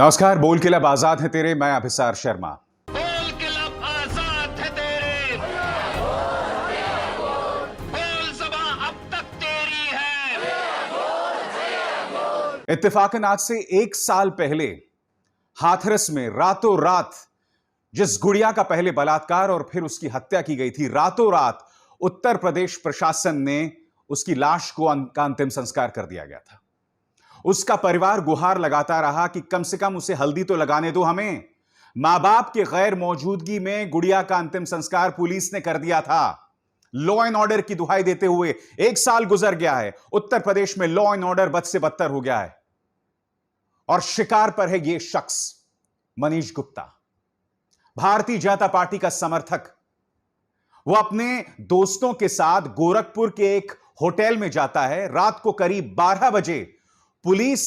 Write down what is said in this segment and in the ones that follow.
नमस्कार। बोल के लब आजाद है तेरे, मैं अभिसार शर्मा। बोल के लब आजाद है तेरे, बोल ज़बां अब तक तेरी है। इत्तेफाकन आज से 1 साल पहले हाथरस में रातों रात जिस गुड़िया का पहले बलात्कार और फिर उसकी हत्या की गई थी, रातों रात उत्तर प्रदेश प्रशासन ने उसकी लाश को का अंतिम संस्कार कर दिया गया था। उसका परिवार गुहार लगाता रहा कि कम से कम उसे हल्दी तो लगाने दो हमें। मां बाप के गैर मौजूदगी में गुड़िया का अंतिम संस्कार पुलिस ने कर दिया था। लॉ एंड ऑर्डर की दुहाई देते हुए 1 साल गुजर गया है। उत्तर प्रदेश में लॉ एंड ऑर्डर बद से बदतर हो गया है और शिकार पर है यह शख्स मनीष गुप्ता, भारतीय जनता पार्टी का समर्थक। वो अपने दोस्तों के साथ गोरखपुर के एक होटल में जाता है। रात को करीब 12 बजे पुलिस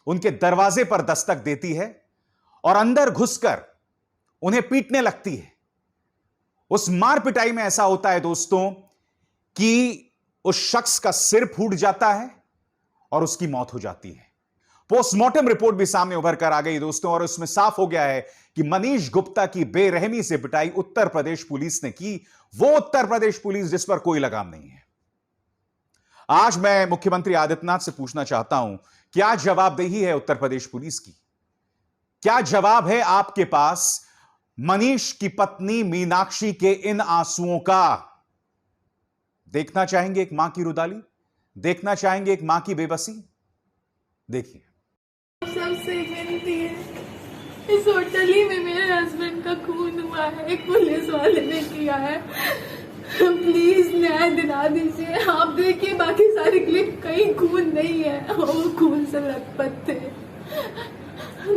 उनके दरवाजे पर दस्तक देती है और अंदर घुसकर उन्हें पीटने लगती है। उस मार पिटाई में ऐसा होता है दोस्तों कि उस शख्स का सिर फूट जाता है और उसकी मौत हो जाती है। पोस्टमार्टम रिपोर्ट भी सामने उभर कर आ गई दोस्तों, और उसमें साफ हो गया है कि मनीष गुप्ता की बेरहमी से पिटाई उत्तर प्रदेश पुलिस ने की। वो उत्तर प्रदेश पुलिस जिस पर कोई लगाम नहीं है। आज मैं मुख्यमंत्री आदित्यनाथ से पूछना चाहता हूं, क्या जवाबदेही है उत्तर प्रदेश पुलिस की? क्या जवाब है आपके पास मनीष की पत्नी मीनाक्षी के इन आंसुओं का? देखना चाहेंगे एक मां की रुदाली? देखना चाहेंगे एक मां की बेबसी? देखिए। सबसे विनती है, इस होटल ही में मेरे हस्बैंड का खून हुआ है, एक पुलिस वाले ने किया है। प्लीज न्याय दिला दीजिए। आप देखिए बाकी सारी क्लिप, कहीं खून नहीं है, वो खून से लथपथ थे।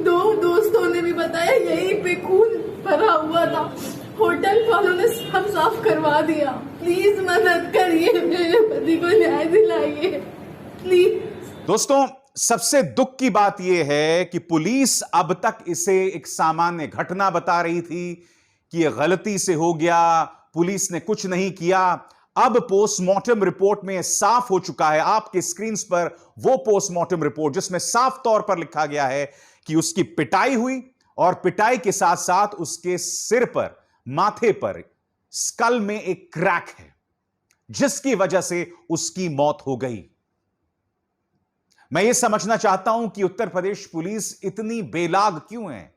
2 दोस्तों ने भी बताया यहीं पे खून भरा हुआ था। होटल वालों ने सब साफ करवा दिया। प्लीज मदद करिए, मेरे पति को न्याय दिलाइए प्लीज। दोस्तों, सबसे दुख की बात यह है कि पुलिस अब तक इसे एक सामान्य घटना बता रही थी कि यह गलती से हो गया, पुलिस ने कुछ नहीं किया। अब पोस्टमार्टम रिपोर्ट में साफ हो चुका है, आपके स्क्रीन पर वो पोस्टमार्टम रिपोर्ट जिसमें साफ तौर पर लिखा गया है कि उसकी पिटाई हुई और पिटाई के साथ साथ उसके सिर पर, माथे पर, स्कल में एक क्रैक है जिसकी वजह से उसकी मौत हो गई। मैं यह समझना चाहता हूं कि उत्तर प्रदेश पुलिस इतनी बेलाग क्यों है,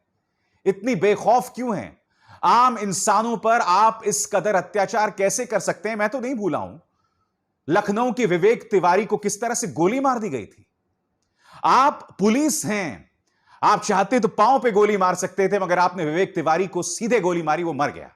इतनी बेखौफ क्यों है? आम इंसानों पर आप इस कदर अत्याचार कैसे कर सकते हैं? मैं तो नहीं भूला हूं लखनऊ के विवेक तिवारी को किस तरह से गोली मार दी गई थी। आप पुलिस हैं, आप चाहते तो पांव पे गोली मार सकते थे, मगर आपने विवेक तिवारी को सीधे गोली मारी, वो मर गया।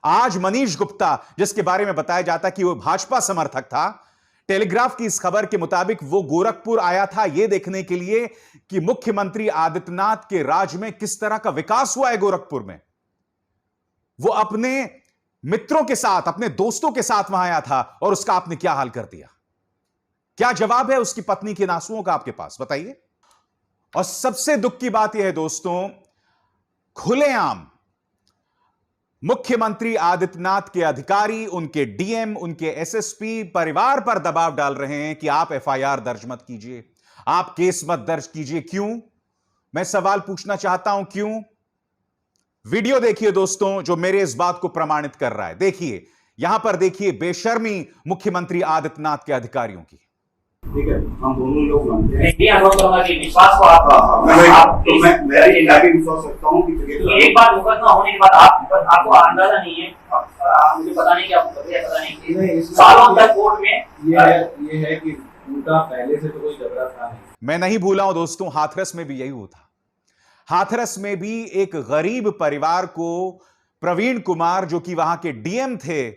आज मनीष गुप्ता, जिसके बारे में बताया जाता कि वो भाजपा समर्थक था, टेलीग्राफ की इस खबर के मुताबिक वो गोरखपुर आया था यह देखने के लिए कि मुख्यमंत्री आदित्यनाथ के राज में किस तरह का विकास हुआ है गोरखपुर में। वो अपने मित्रों के साथ, अपने दोस्तों के साथ वहां आया था और उसका आपने क्या हाल कर दिया? क्या जवाब है उसकी पत्नी के आंसुओं का आपके पास? बताइए। और सबसे दुख की बात यह है दोस्तों, खुलेआम मुख्यमंत्री आदित्यनाथ के अधिकारी, उनके डीएम, उनके एसएसपी परिवार पर दबाव डाल रहे हैं कि आप एफआईआर दर्ज मत कीजिए, आप केस मत दर्ज कीजिए। क्यों? मैं सवाल पूछना चाहता हूं, क्यों? वीडियो देखिए दोस्तों जो मेरे इस बात को प्रमाणित कर रहा है। देखिए, यहां पर देखिए बेशर्मी मुख्यमंत्री आदित्यनाथ के अधिकारियों की। ठीक है, हम दोनों लोग मानते हैं। विश्वास को आप मैं विश्वास रखता हूँ कि एक बार मुकदमा होने के बाद आपको अंदाजा नहीं है, मुझे पता नहीं कि आपको पता नहीं सालों तक कोर्ट में ये है कि उनका पहले से तो कोई झगड़ा था नहीं। मैं नहीं भूला हूं दोस्तों, हाथरस में भी यही हुआ था। हाथरस में भी एक गरीब परिवार को प्रवीण कुमार, जो कि वहां के डीएम थे,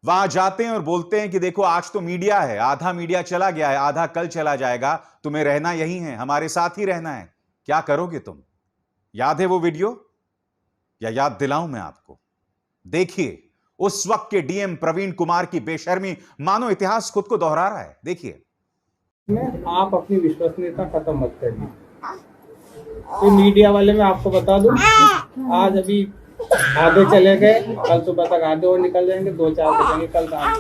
वहां जाते हैं और बोलते हैं कि देखो आज तो मीडिया है, आधा मीडिया चला गया है, आधा कल चला जाएगा, तुम्हें रहना यही है, हमारे साथ ही रहना है, क्या करोगे तुम? याद है वो वीडियो या याद दिलाऊं मैं आपको? देखिए उस वक्त के डीएम प्रवीण कुमार की बेशर्मी, मानो इतिहास खुद को दोहरा रहा है। देखिए। आप अपनी विश्वसनीयता खत्म मत करिए। तो मीडिया वाले मैं आपको बता दूं, आज अभी आधे चले गए, कल सुबह तक आधे और निकल जाएंगे, 2-4 बजेंगे, कल रात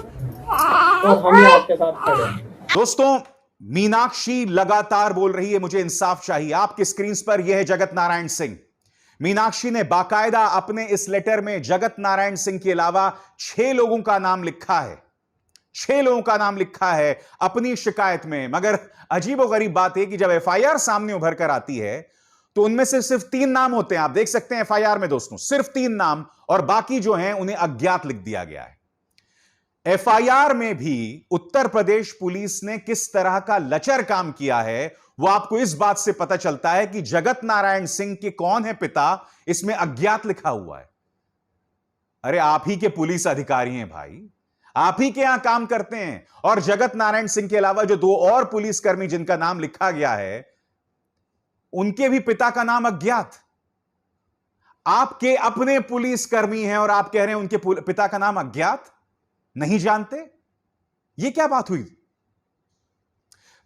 तो हम ही आपके साथ खड़े हैं। दोस्तों, मीनाक्षी लगातार बोल रही है मुझे इंसाफ चाहिए। आपकी स्क्रीन पर यह है जगत नारायण सिंह। मीनाक्षी ने बाकायदा अपने इस लेटर में जगत नारायण सिंह के अलावा 6 लोगों का नाम लिखा है, 6 लोगों का नाम लिखा है अपनी शिकायत में। मगर अजीबोगरीब बात है कि जब एफआईआर सामने उभर कर आती है तो उनमें से सिर्फ 3 नाम होते हैं। आप देख सकते हैं एफआईआर में दोस्तों, सिर्फ 3 नाम, और बाकी जो हैं उन्हें अज्ञात लिख दिया गया है। एफआईआर में भी उत्तर प्रदेश पुलिस ने किस तरह का लचर काम किया है वो आपको इस बात से पता चलता है कि जगत नारायण सिंह के कौन है पिता, इसमें अज्ञात लिखा हुआ है। अरे आप ही के पुलिस अधिकारी हैं भाई, आप ही के यहां काम करते हैं, और जगत नारायण सिंह के अलावा जो 2 और पुलिसकर्मी जिनका नाम लिखा गया है उनके भी पिता का नाम अज्ञात। आपके अपने पुलिसकर्मी हैं और आप कह रहे हैं उनके पिता का नाम अज्ञात, नहीं जानते? यह क्या बात हुई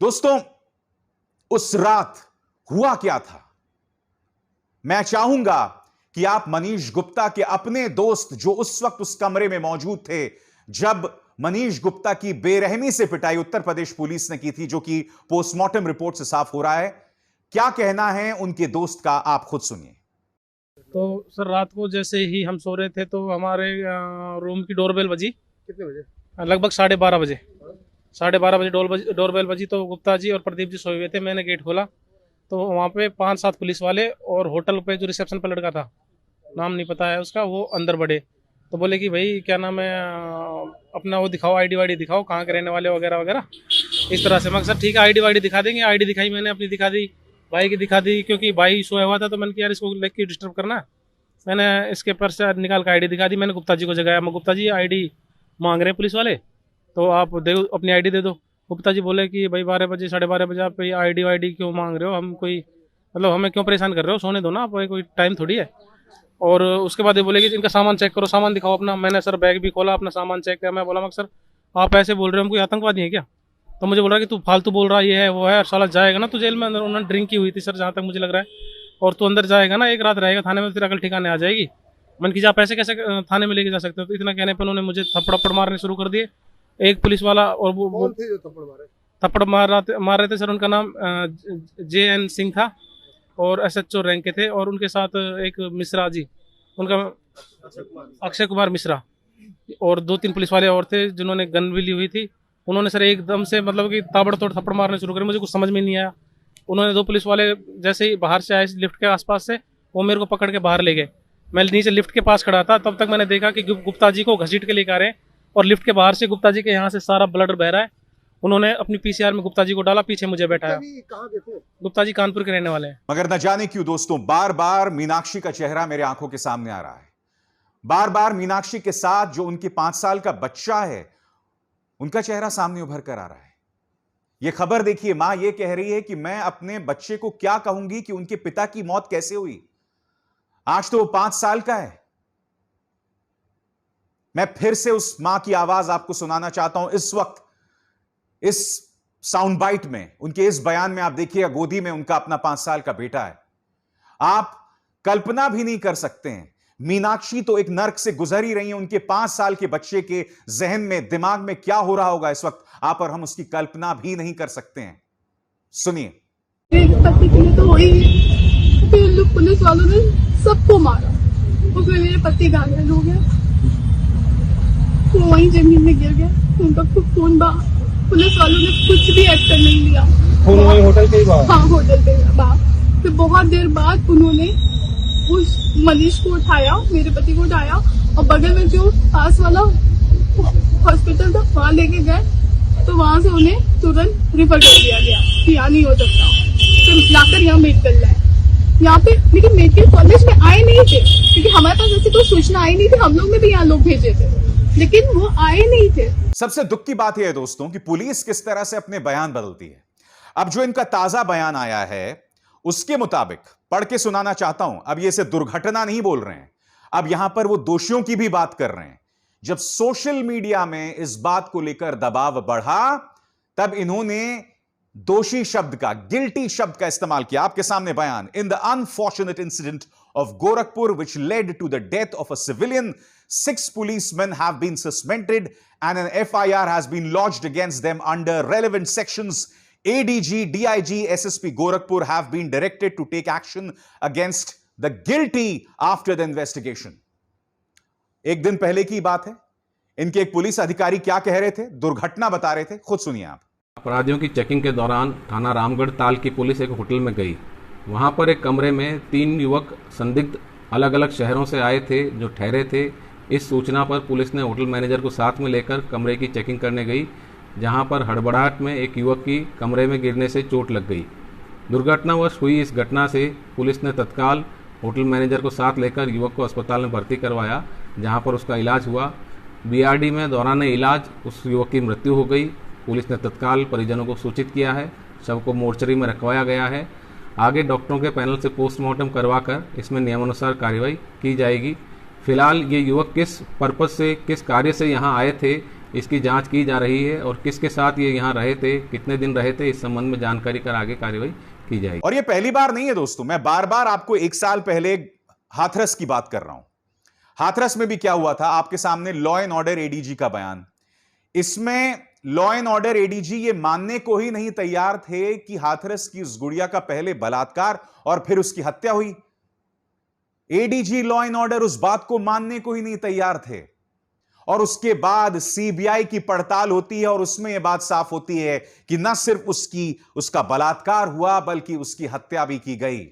दोस्तों? उस रात हुआ क्या था? मैं चाहूंगा कि आप मनीष गुप्ता के अपने दोस्त जो उस वक्त उस कमरे में मौजूद थे जब मनीष गुप्ता की बेरहमी से पिटाई उत्तर प्रदेश पुलिस ने की थी, जो कि पोस्टमार्टम रिपोर्ट से साफ हो रहा है, क्या कहना है उनके दोस्त का आप खुद सुनिए। तो सर रात को जैसे ही हम सो रहे थे तो हमारे रूम की डोरबेल बजी। कितने बजे? लगभग 12:30 बजे। 12:30 बजे डोरबेल बजी तो गुप्ता जी और प्रदीप जी सोए हुए थे। मैंने गेट खोला तो वहाँ पे 5-7 पुलिस वाले और होटल पे जो रिसेप्शन पर लड़का था, नाम नहीं पता है उसका, वो अंदर बढ़े तो बोले कि भाई क्या नाम है, अपना वो दिखाओ, आईडी वाईडी दिखाओ, कहाँ के रहने वाले वगैरह वगैरह, इस तरह से। मैं सर ठीक है आईडी वाईडी दिखा देंगे। आईडी दिखाई मैंने, अपनी दिखा दी, भाई की दिखा दी, क्योंकि भाई सोया हुआ था तो मैंने कहा यार इसको लेग के डिस्टर्ब करना है। मैंने इसके पर्स से निकाल कर आईडी दिखा दी। मैंने गुप्ता जी को जगाया, मैं गुप्ता जी आईडी मांग रहे हैं पुलिस वाले, तो आप दे अपनी आईडी दे दो। गुप्ता जी बोले कि भाई 12 बजे 12:30 बजे आप आईडी वाईडी क्यों मांग रहे हो, हम कोई मतलब हमें क्यों परेशान कर रहे हो, सोने दो ना, आप कोई टाइम थोड़ी है। और उसके बाद ये बोले कि इनका सामान चेक करो, सामान दिखाओ अपना। मैंने सर बैग भी खोला, अपना सामान चेक किया। मैं बोला मगर सर आप ऐसे बोल रहे हो, हम कोई आतंकवादी है क्या? तो मुझे बोल रहा है कि तू फालतू बोल रहा है, ये है वो है, और साला जाएगा ना तू जेल में। अंदर उन्होंने ड्रिंक की हुई थी सर, जहाँ तक मुझे लग रहा है, और तू अंदर जाएगा ना, एक रात रहेगा थाने में, तेरा अकल ठिकाने आ जाएगी। मन की आप ऐसे कैसे थाने में लेके जा सकते हो? तो इतना कहने पर उन्होंने मुझे थप्पड़ मारने शुरू कर दिए। एक पुलिस वाला, और वो थे जो थप्पड़ मारे? थप्पड़ मार रहे थे सर, उनका नाम JN सिंह था और SHO रैंक के थे, और उनके साथ एक मिश्रा जी, उनका अक्षय कुमार मिश्रा, और 2-3 पुलिस वाले और थे जिन्होंने गन भी ली हुई थी। उन्होंने सर एकदम से मतलब कि ताबड़तोड़ थप्पड़ मारने शुरू करे, मुझे कुछ समझ में नहीं आया। उन्होंने 2 पुलिस वाले जैसे ही बाहर से आए लिफ्ट के आसपास से, वो मेरे को पकड़ के बाहर ले गए। मैं नीचे लिफ्ट के पास खड़ा था, तब तक मैंने देखा कि गुप्ता जी को घसीट के लेकर आ रहे हैं, और लिफ्ट के बाहर से गुप्ता जी के यहाँ से सारा ब्लड बह रहा है। उन्होंने अपनी PCR में गुप्ता जी को डाला, पीछे मुझे बैठाया। कहाँ के थे? गुप्ता जी कानपुर के रहने वाले हैं। मगर न जाने क्यों दोस्तों बार बार मीनाक्षी का चेहरा मेरे आंखों के सामने आ रहा है। बार बार मीनाक्षी के साथ जो उनके 5 साल का बच्चा है उनका चेहरा सामने उभर कर आ रहा है। यह खबर देखिए, मां यह कह रही है कि मैं अपने बच्चे को क्या कहूंगी कि उनके पिता की मौत कैसे हुई। आज तो वो 5 साल का है। मैं फिर से उस मां की आवाज आपको सुनाना चाहता हूं इस वक्त, इस साउंड बाइट में, उनके इस बयान में। आप देखिएगा गोदी में उनका अपना 5 साल का बेटा है। आप कल्पना भी नहीं कर सकते हैं, मीनाक्षी तो एक नर्क से गुजर ही रही है, उनके 5 साल के बच्चे के जहन में, दिमाग में क्या हो रहा होगा इस वक्त, आप और हम उसकी कल्पना भी नहीं कर सकते हैं। सुनिए। पति के लिए तो वही है, फिर लोग पुलिस वालों ने सबको मारा, और फिर मेरे पति घायल हो गया, वो वहीं जमीन में गिर गया, उनका खून बहा। पुलिस वालों ने कुछ भी एक्शन नहीं लिया। खून वही होटल के ही बाहर? हाँ, होटल पे बाहर। फिर बहुत देर बाद उन्होंने उस मनीष को उठाया, मेरे पति को उठाया, और बगल में जो पास वाला हॉस्पिटल था वहां लेके गए, तो वहां से उन्हें तुरंत रिफर कर दिया गया कि यहाँ नहीं हो सकता, फिर लाकर यहाँ मेडिकल लाए। यहाँ पे लेकिन मेडिकल कॉलेज में आए नहीं थे, क्योंकि हमारे पास ऐसी कोई सूचना आई नहीं थी। हम लोग ने भी यहाँ लोग भेजे थे, लेकिन वो आए नहीं थे। सबसे दुख की बात यह है दोस्तों कि पुलिस किस तरह से अपने बयान बदलती है। अब जो इनका ताजा बयान आया है उसके मुताबिक पढ़ के सुनाना चाहता हूं। अब ये इसे दुर्घटना नहीं बोल रहे हैं, अब यहां पर वो दोषियों की भी बात कर रहे हैं। जब सोशल मीडिया में इस बात को लेकर दबाव बढ़ा तब इन्होंने दोषी शब्द का, गिल्टी शब्द का इस्तेमाल किया। आपके सामने बयान। In the unfortunate incident of Gorakhpur which led to the death of a civilian, 6 policemen have been suspended and an FIR has been lodged against them under relevant sections ADG, DIG, SSP Gorakhpur have been directed to take action against the guilty after the investigation. एक दिन पहले की बात है, इनके एक police अधिकारी क्या कह रहे थे, दुर्घटना बता रहे थे, खुद सुनिए आप। अपराधियों की चेकिंग के दौरान थाना रामगढ़ ताल की पुलिस एक होटल में गई। वहां पर एक कमरे में 3 युवक संदिग्ध अलग अलग शहरों से आए थे जो ठहरे थे। इस सूचना पर पुलिस ने होटल मैनेजर को साथ में लेकर कमरे की चेकिंग करने गई, जहां पर हड़बड़ाहट में एक युवक की कमरे में गिरने से चोट लग गई। दुर्घटनावश हुई इस घटना से पुलिस ने तत्काल होटल मैनेजर को साथ लेकर युवक को अस्पताल में भर्ती करवाया, जहां पर उसका इलाज हुआ। BRD में दौरान इलाज उस युवक की मृत्यु हो गई। पुलिस ने तत्काल परिजनों को सूचित किया है। शव को मोर्चरी में रखवाया गया है। आगे डॉक्टरों के पैनल से पोस्टमार्टम करवाकर इसमें नियमानुसार कार्रवाई की जाएगी। फिलहाल ये युवक किस पर्पज से, किस कार्य से यहाँ आए थे, इसकी जांच की जा रही है और किसके साथ ये यहाँ रहे थे, कितने दिन रहे थे, इस संबंध में जानकारी कर आगे कार्रवाई की जाएगी। और ये पहली बार नहीं है दोस्तों, मैं बार बार आपको 1 साल पहले हाथरस की बात कर रहा हूं। हाथरस में भी क्या हुआ था, आपके सामने लॉ एंड ऑर्डर ADG का बयान। इसमें लॉ एंड ऑर्डर ADG ये मानने को ही नहीं तैयार थे कि हाथरस की उस गुड़िया का पहले बलात्कार और फिर उसकी हत्या हुई। ADG लॉ एंड ऑर्डर उस बात को मानने को ही नहीं तैयार थे। और उसके बाद CBI की पड़ताल होती है और उसमें यह बात साफ होती है कि न सिर्फ उसका बलात्कार हुआ बल्कि उसकी हत्या भी की गई।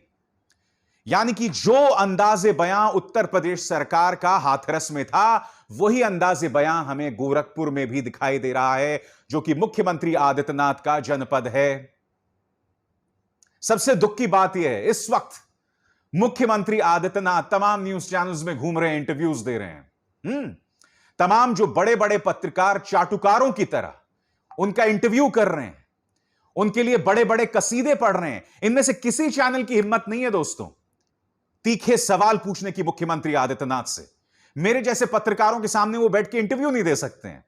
यानी कि जो अंदाजे बयां उत्तर प्रदेश सरकार का हाथरस में था, वही अंदाजे बयां हमें गोरखपुर में भी दिखाई दे रहा है, जो कि मुख्यमंत्री आदित्यनाथ का जनपद है। सबसे दुख की बात यह है, इस वक्त मुख्यमंत्री आदित्यनाथ तमाम न्यूज चैनल्स में घूम रहे हैं, इंटरव्यूज दे रहे हैं। तमाम जो बड़े बड़े पत्रकार चाटुकारों की तरह उनका इंटरव्यू कर रहे हैं, उनके लिए बड़े बड़े कसीदे पढ़ रहे हैं। इनमें से किसी चैनल की हिम्मत नहीं है दोस्तों तीखे सवाल पूछने की मुख्यमंत्री आदित्यनाथ से। मेरे जैसे पत्रकारों के सामने वो बैठ के इंटरव्यू नहीं दे सकते हैं।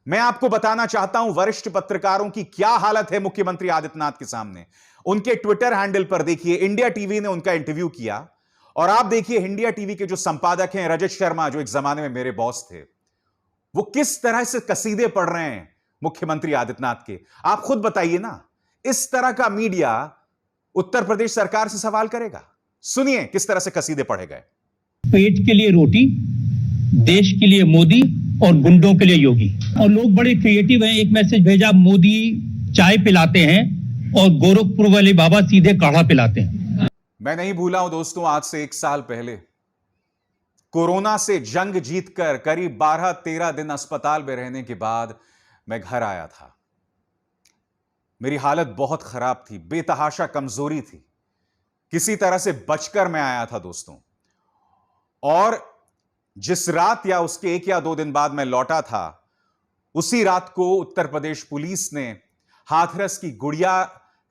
मैं आपको बताना चाहता हूं वरिष्ठ पत्रकारों की क्या हालत है मुख्यमंत्री आदित्यनाथ के सामने। उनके ट्विटर हैंडल पर देखिए, इंडिया टीवी ने उनका इंटरव्यू किया और आप देखिए इंडिया टीवी के जो संपादक हैं रजत शर्मा, जो एक जमाने में मेरे बॉस थे, वो किस तरह से कसीदे पढ़ रहे हैं मुख्यमंत्री आदित्यनाथ के। आप खुद बताइए ना, इस तरह का मीडिया उत्तर प्रदेश सरकार से सवाल करेगा? सुनिए किस तरह से कसीदे पढ़े गए। पेट के लिए रोटी, देश के लिए मोदी और गुंडों के लिए योगी। और लोग बड़े क्रिएटिव हैं। एक मैसेज भेजा, मोदी चाय पिलाते हैं और गोरखपुर वाले बाबा सीधे काढ़ा पिलाते हैं। मैं नहीं भूला हूं दोस्तों, आज से 1 साल पहले कोरोना से जंग जीतकर करीब 12-13 दिन अस्पताल में रहने के बाद मैं घर आया था। मेरी हालत बहुत खराब थी, बेतहाशा कमजोरी थी। किसी तरह से बचकर मैं आया था दोस्तों। और जिस रात या उसके 1 या 2 दिन बाद मैं लौटा था, उसी रात को उत्तर प्रदेश पुलिस ने हाथरस की गुड़िया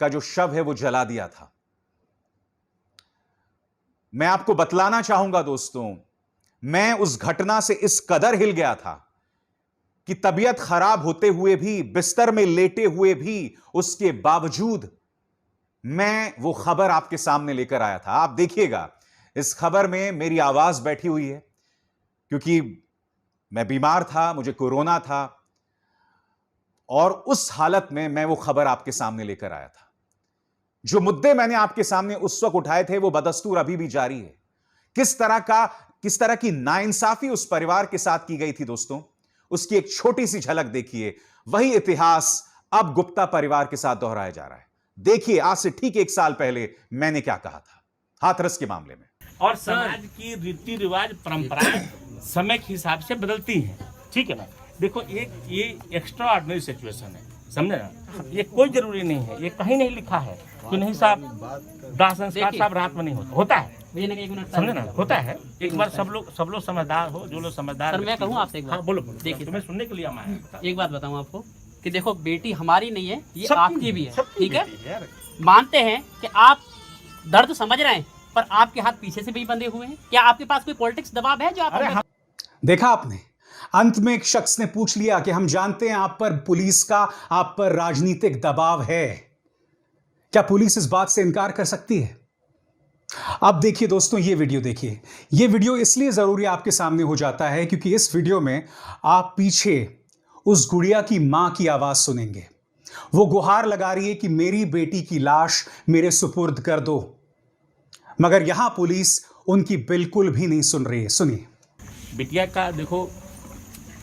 का जो शव है वो जला दिया था। मैं आपको बतलाना चाहूंगा दोस्तों, मैं उस घटना से इस कदर हिल गया था कि तबीयत खराब होते हुए भी, बिस्तर में लेटे हुए भी, उसके बावजूद मैं वो खबर आपके सामने लेकर आया था। आप देखिएगा, इस खबर में मेरी आवाज बैठी हुई है क्योंकि मैं बीमार था, मुझे कोरोना था और उस हालत में मैं वो खबर आपके सामने लेकर आया था। जो मुद्दे मैंने आपके सामने उस वक्त उठाए थे वो बदस्तूर अभी भी जारी है। किस तरह की नाइंसाफी उस परिवार के साथ की गई थी दोस्तों, उसकी एक छोटी सी झलक देखिए। वही इतिहास अब गुप्ता परिवार के साथ दोहराया जा रहा है। देखिए आज से ठीक 1 साल पहले मैंने क्या कहा था हाथरस के मामले में। और समाज की रीति रिवाज परंपराएं समय के हिसाब से बदलती हैं, ठीक है ना। देखो ये एक्स्ट्रा ऑर्डिनरी सिचुएशन है, समझे ना। ये कोई जरूरी नहीं है, ये कहीं नहीं लिखा है कि नहीं साहब दाह संस्कार साहब रात में नहीं होता है, समझे ना, होता है। एक बार सब लोग समझदार हो, जो लोग समझदार। सर मैं कहूँ आपसे एक बात। हाँ बोलो। देखिए तुम्हें सुनने के लिए हम आए हैं। एक बात बताऊँ आपको कि देखो बेटी हमारी नहीं है, ये सबकी आपकी भी है, ठीक है। यार मानते हैं कि आप दर्द समझ रहे हैं, पर आपके हाथ पीछे से भी बंधे हुए हैं। क्या आपके पास कोई पॉलिटिक्स दबाव है जो आप? देखा आपने, अंत में एक शख्स ने पूछ लिया कि हम जानते हैं आप पर पुलिस का, आप पर राजनीतिक दबाव है। क्या पुलिस इस बात से इनकार कर सकती है? अब देखिए दोस्तों, ये वीडियो देखिए। ये वीडियो इसलिए जरूरी आपके सामने हो जाता है क्योंकि इस वीडियो में आप पीछे उस गुड़िया की मां की आवाज सुनेंगे। वो गुहार लगा रही है कि मेरी बेटी की लाश मेरे सुपुर्द कर दो, मगर यहां पुलिस उनकी बिल्कुल भी नहीं सुन रही है। सुनिए। बिटिया का देखो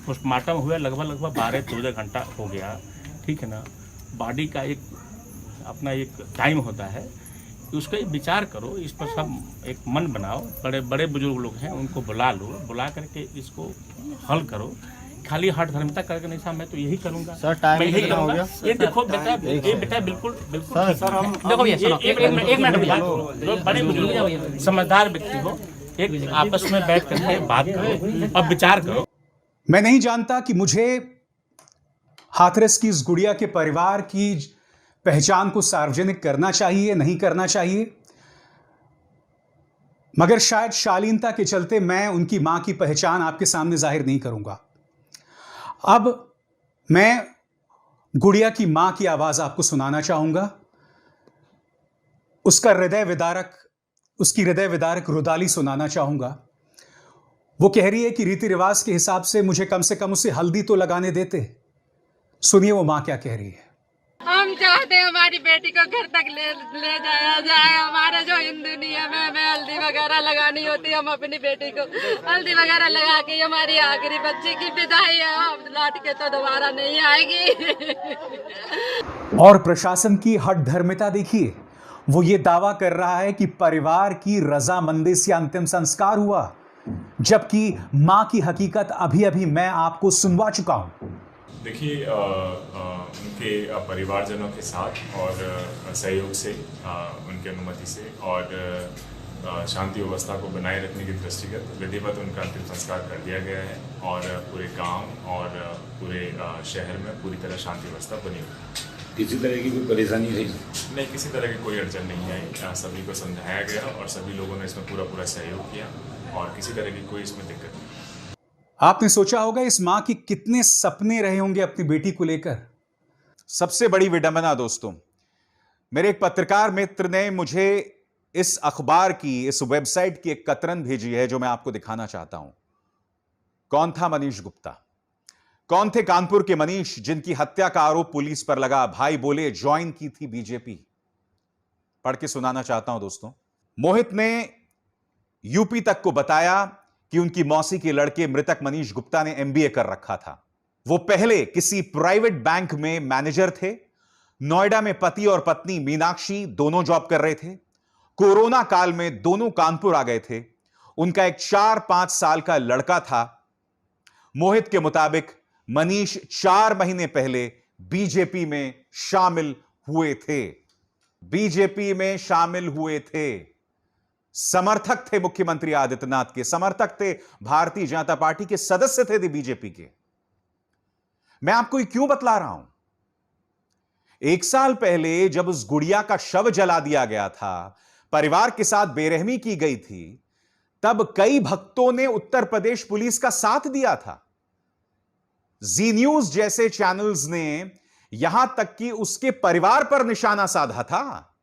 पोस्टमार्टम हुआ लगभग 12-14 घंटा हो गया, ठीक है ना। बॉडी का एक अपना एक टाइम होता है, उसका विचार करो, इस पर सब एक मन बनाओ। बड़े बड़े बुजुर्ग लोग हैं, उनको बुला लो, बुला करके इसको हल करो। खाली हट धर्मिता करके नहीं साहब, मैं तो यही करूंगा सर। टाइम मैं यही करूंगा। ये देखो बेटा, ये बेटा बिल्कुल बिल्कुल सर हम देखो भैया सुनो, एक मिनट जो बड़े बुजुर्ग समझदार व्यक्ति हो, एक आपस में बैठ करके बात करो और विचार करो। मैं नहीं जानता कि मुझे हाथरस की इस गुड़िया के परिवार की पहचान को सार्वजनिक करना चाहिए, नहीं करना चाहिए, मगर शायद शालीनता के चलते मैं उनकी मां की पहचान आपके सामने जाहिर नहीं करूंगा। अब मैं गुड़िया की मां की आवाज आपको सुनाना चाहूंगा। उसकी हृदय विदारक रुदाली सुनाना चाहूंगा। वो कह रही है कि रीति रिवाज के हिसाब से मुझे कम से कम उसे हल्दी तो लगाने देते। सुनिए वो मां क्या कह रही है। हम चाहते हैं हमारी बेटी को घर तक ले जाया जाए। हमारा जो हिंदू नियम है, हमें हल्दी वगैरह लगानी होती है। हम अपनी बेटी को हल्दी वगैरह लगा के हमारी आखिरी बच्ची की विदाई है। अब लौट के तो दोबारा नहीं आएगी। और प्रशासन की हठधर्मिता देखिए, वो ये दावा कर रहा है कि परिवार की रजामंदी से अंतिम संस्कार हुआ, जबकि मां की हकीकत अभी अभी मैं आपको सुनवा चुका हूं। देखिए, उनके परिवारजनों के साथ और सहयोग से, उनकी अनुमति से और शांति व्यवस्था को बनाए रखने की दृष्टिगत विधिवत उनका अंतिम संस्कार कर दिया गया है और पूरे गांव और पूरे शहर में पूरी तरह शांति व्यवस्था बनी हुई। किसी तरह की कोई परेशानी रही नहीं, किसी तरह की कोई अड़चन नहीं आई। सभी को समझाया गया और सभी लोगों ने इसमें पूरा सहयोग किया और किसी तरह की कोई इसमें दिक्कत नहीं। आपने सोचा होगा इस मां की कितने सपने रहे होंगे अपनी बेटी को लेकर। सबसे बड़ी विडंबना दोस्तों, मेरे एक पत्रकार मित्र ने मुझे इस अखबार की, इस वेबसाइट की एक कतरन भेजी है जो मैं आपको दिखाना चाहता हूं। कौन था मनीष गुप्ता? कौन थे कानपुर के मनीष जिनकी हत्या का आरोप पुलिस पर लगा? भाई बोले ज्वाइन की थी बीजेपी। पढ़ के सुनाना चाहता हूं दोस्तों। मोहित ने यूपी तक को बताया कि उनकी मौसी के लड़के मृतक मनीष गुप्ता ने एमबीए कर रखा था। वो पहले किसी प्राइवेट बैंक में मैनेजर थे। नोएडा में पति और पत्नी मीनाक्षी दोनों जॉब कर रहे थे। कोरोना काल में दोनों कानपुर आ गए थे। उनका एक 4-5 साल का लड़का था। मोहित के मुताबिक मनीष 4 महीने पहले बीजेपी में शामिल हुए थे। बीजेपी में शामिल हुए थे। समर्थक थे मुख्यमंत्री आदित्यनाथ के, समर्थक थे भारतीय जनता पार्टी के, सदस्य थे बीजेपी के। मैं आपको ये क्यों बतला रहा हूं? 1 साल पहले जब उस गुड़िया का शव जला दिया गया था, परिवार के साथ बेरहमी की गई थी, तब कई भक्तों ने उत्तर प्रदेश पुलिस का साथ दिया था। जी न्यूज जैसे चैनल्स ने यहां तक कि उसके परिवार पर निशाना साधा था।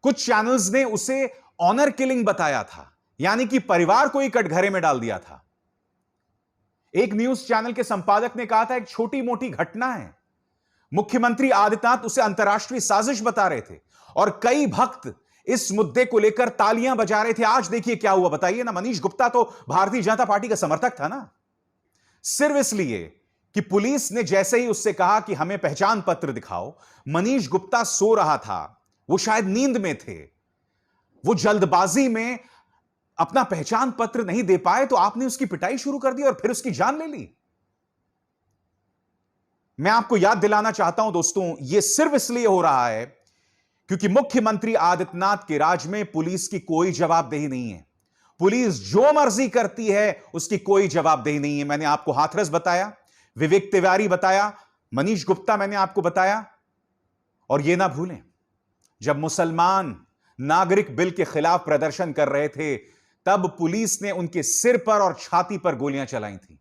कुछ चैनल्स ने उसे ऑनर किलिंग बताया था, यानी कि परिवार को ही कटघरे में डाल दिया था। एक न्यूज चैनल के संपादक ने कहा था एक छोटी मोटी घटना है। मुख्यमंत्री आदित्यनाथ उसे अंतर्राष्ट्रीय साजिश बता रहे थे और कई भक्त इस मुद्दे को लेकर तालियां बजा रहे थे। आज देखिए क्या हुआ, बताइए ना। मनीष गुप्ता तो भारतीय जनता पार्टी का समर्थक था ना। सिर्फ इसलिए कि पुलिस ने जैसे ही उससे कहा कि हमें पहचान पत्र दिखाओ, मनीष गुप्ता सो रहा था, वो शायद नींद में थे, वो जल्दबाजी में अपना पहचान पत्र नहीं दे पाए, तो आपने उसकी पिटाई शुरू कर दी और फिर उसकी जान ले ली। मैं आपको याद दिलाना चाहता हूं दोस्तों, यह सिर्फ इसलिए हो रहा है क्योंकि मुख्यमंत्री आदित्यनाथ के राज में पुलिस की कोई जवाबदेही नहीं है। पुलिस जो मर्जी करती है, उसकी कोई जवाबदेही नहीं है। मैंने आपको हाथरस बताया, विवेक तिवारी बताया, मनीष गुप्ता मैंने आपको बताया। और यह ना भूलें, जब मुसलमान नागरिक बिल के खिलाफ प्रदर्शन कर रहे थे, तब पुलिस ने उनके सिर पर और छाती पर गोलियां चलाई थी।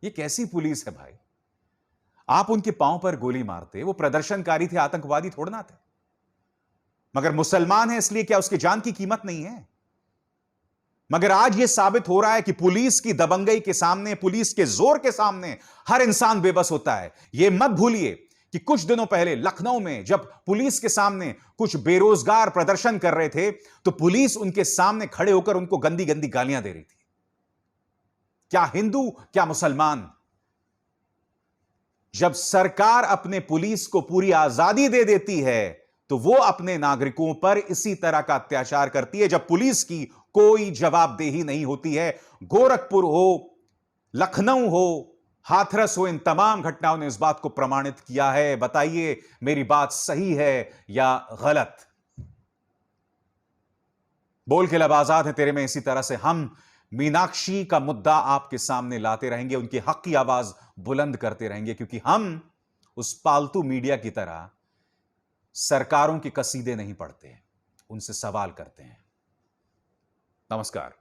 यह कैसी पुलिस है भाई? आप उनके पांव पर गोली मारते, वो प्रदर्शनकारी थे, आतंकवादी थोड़ा ना थे। मगर मुसलमान है इसलिए क्या उसकी जान की कीमत नहीं है? मगर आज यह साबित हो रहा है कि पुलिस की दबंगई के सामने, पुलिस के जोर के सामने हर इंसान बेबस होता है। यह मत भूलिए कि कुछ दिनों पहले लखनऊ में जब पुलिस के सामने कुछ बेरोजगार प्रदर्शन कर रहे थे तो पुलिस उनके सामने खड़े होकर उनको गंदी गंदी गालियां दे रही थी। क्या हिंदू, क्या मुसलमान। जब सरकार अपने पुलिस को पूरी आजादी दे देती है तो वो अपने नागरिकों पर इसी तरह का अत्याचार करती है जब पुलिस की कोई जवाबदेही नहीं होती है। गोरखपुर हो, लखनऊ हो, हाथरस हो, इन तमाम घटनाओं ने इस बात को प्रमाणित किया है। बताइए मेरी बात सही है या गलत। बोल के लब आजाद है तेरे में, इसी तरह से हम मीनाक्षी का मुद्दा आपके सामने लाते रहेंगे, उनके हक की आवाज बुलंद करते रहेंगे, क्योंकि हम उस पालतू मीडिया की तरह सरकारों के कसीदे नहीं पढ़ते, उनसे सवाल करते हैं। नमस्कार।